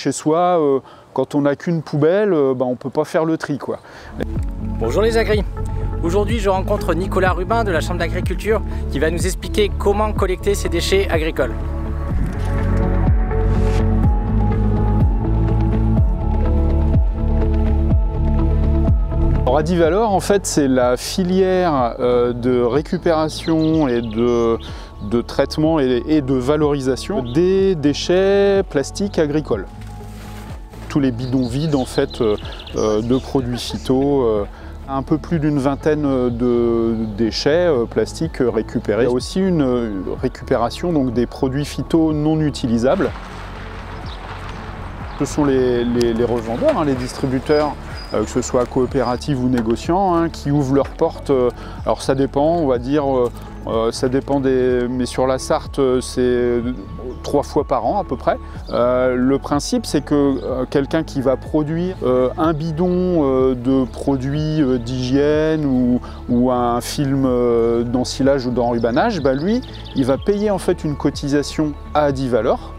chez soi, quand on n'a qu'une poubelle, on ne peut pas faire le tri, quoi. Bonjour les agris. Aujourd'hui, je rencontre Nicolas Rubin de la Chambre d'agriculture qui va nous expliquer comment collecter ces déchets agricoles. Alors Adivalor, en fait, c'est la filière de récupération et de traitement et de valorisation des déchets plastiques agricoles. Tous les bidons vides, en fait, de produits phyto, un peu plus d'une vingtaine de déchets plastiques récupérés. Il y a aussi une récupération donc, des produits phyto non utilisables. Ce sont les revendeurs, les distributeurs, que ce soit coopératives ou négociants, qui ouvrent leurs portes. Alors ça dépend, on va dire, ça dépend mais sur la Sarthe, c'est 3 fois par an à peu près. Le principe, c'est que quelqu'un qui va produire un bidon de produits d'hygiène ou un film d'ensilage ou d'enrubanage, lui, il va payer en fait une cotisation à Adivalor.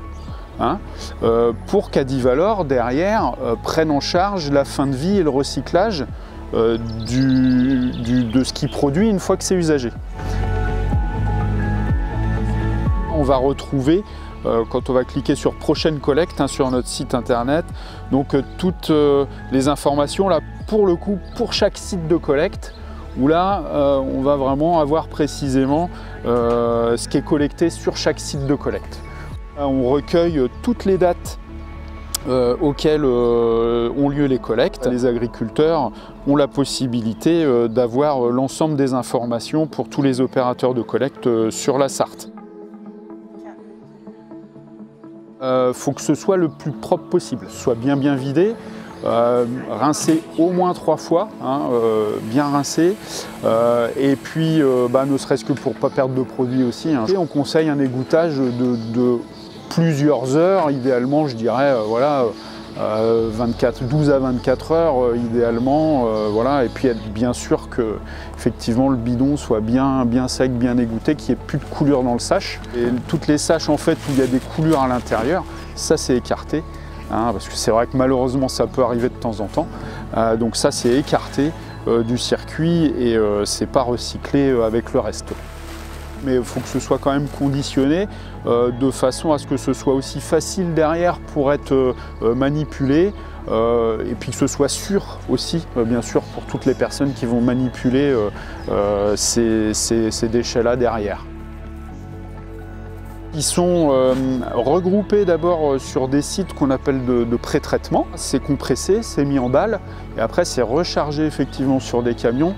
Pour qu'Adivalor, derrière, prenne en charge la fin de vie et le recyclage de ce qu'il produit une fois que c'est usagé. On va retrouver, quand on va cliquer sur prochaine collecte sur notre site internet, donc toutes les informations, là, pour le coup, pour chaque site de collecte, où là, on va vraiment avoir précisément ce qui est collecté sur chaque site de collecte. On recueille toutes les dates auxquelles ont lieu les collectes. Les agriculteurs ont la possibilité d'avoir l'ensemble des informations pour tous les opérateurs de collecte sur la Sarthe. Faut que ce soit le plus propre possible, soit bien vidé, rincé au moins 3 fois, bien rincé, et puis ne serait-ce que pour ne pas perdre de produit aussi. Et on conseille un égouttage de plusieurs heures, idéalement je dirais 12 à 24 heures idéalement, et puis être bien sûr que effectivement le bidon soit bien sec, bien égoutté, qu'il n'y ait plus de coulure dans le sache. Et toutes les saches en fait où il y a des coulures à l'intérieur, ça c'est écarté, parce que c'est vrai que malheureusement ça peut arriver de temps en temps, donc ça c'est écarté du circuit et c'est pas recyclé avec le reste. Mais il faut que ce soit quand même conditionné de façon à ce que ce soit aussi facile derrière pour être manipulé et puis que ce soit sûr aussi, bien sûr, pour toutes les personnes qui vont manipuler ces déchets-là derrière. Ils sont regroupés d'abord sur des sites qu'on appelle de pré-traitement. C'est compressé, c'est mis en balle et après c'est rechargé effectivement sur des camions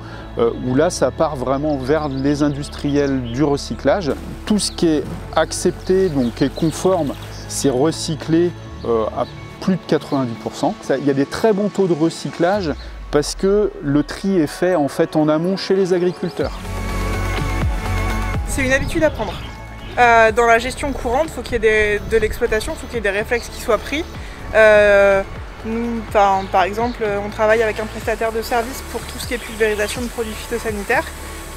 où là ça part vraiment vers les industriels du recyclage. Tout ce qui est accepté, donc qui est conforme, c'est recyclé à plus de 90%. Il y a des très bons taux de recyclage parce que le tri est fait en fait en amont chez les agriculteurs. C'est une habitude à prendre. Dans la gestion courante, il faut qu'il y ait de l'exploitation, il faut qu'il y ait des réflexes qui soient pris. Nous, par exemple, on travaille avec un prestataire de service pour tout ce qui est pulvérisation de produits phytosanitaires.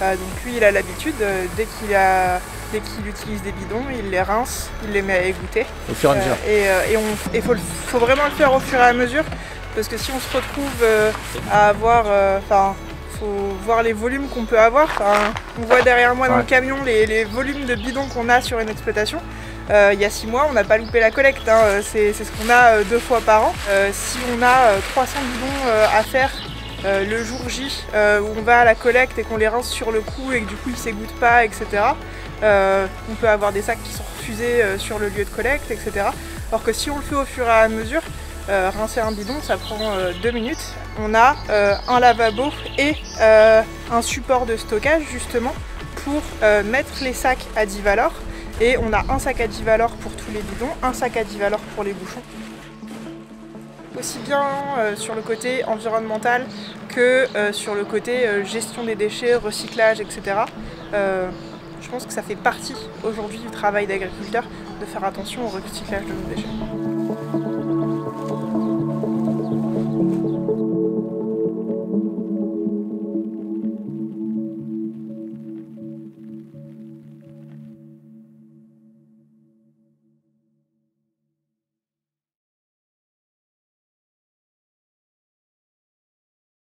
Donc lui, il a l'habitude, dès qu'il utilise des bidons, il les rince, il les met à égoutter. Au fur et à mesure. Et faut vraiment le faire au fur et à mesure, parce que si on se retrouve à avoir... faut voir les volumes qu'on peut avoir. On voit derrière moi dans le camion les volumes de bidons qu'on a sur une exploitation. Il y a 6 mois, on n'a pas loupé la collecte, c'est ce qu'on a 2 fois par an. Si on a 300 bidons à faire le jour J, où on va à la collecte et qu'on les rince sur le coup et que du coup ils ne s'égouttent pas, etc. On peut avoir des sacs qui sont refusés sur le lieu de collecte, etc. Alors que si on le fait au fur et à mesure, rincer un bidon, ça prend 2 minutes. On a un lavabo et un support de stockage justement pour mettre les sacs Adivalor. Et on a un sac Adivalor pour tous les bidons, un sac Adivalor pour les bouchons. Aussi bien sur le côté environnemental que sur le côté gestion des déchets, recyclage, etc. Je pense que ça fait partie aujourd'hui du travail d'agriculteur de faire attention au recyclage de nos déchets.